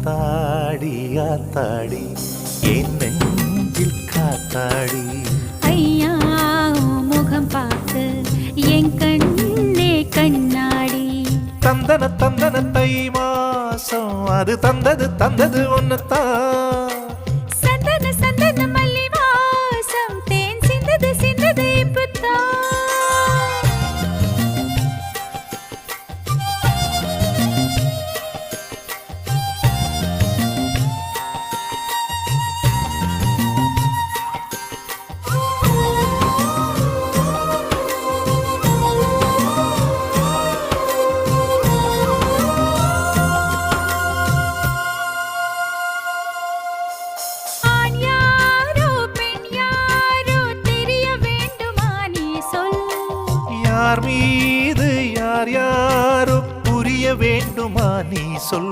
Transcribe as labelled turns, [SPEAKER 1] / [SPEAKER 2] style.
[SPEAKER 1] ஆத்தாடி ஆத்தாடி என் நெஞ்சில் காத்தாடி
[SPEAKER 2] ஐயா முகம் பார்த்து என் கண்ணே கண்ணாடி
[SPEAKER 1] தந்தன தந்தன தை மாசம் அது தந்தது ஒன்னுத்தான்
[SPEAKER 2] சந்தன சந்தன மல்லி வாசம் தேன் சிந்தது இப்பத்தான்
[SPEAKER 1] யார் மீது யார் யாரோ புரிய வேண்டுமா நீ சொல்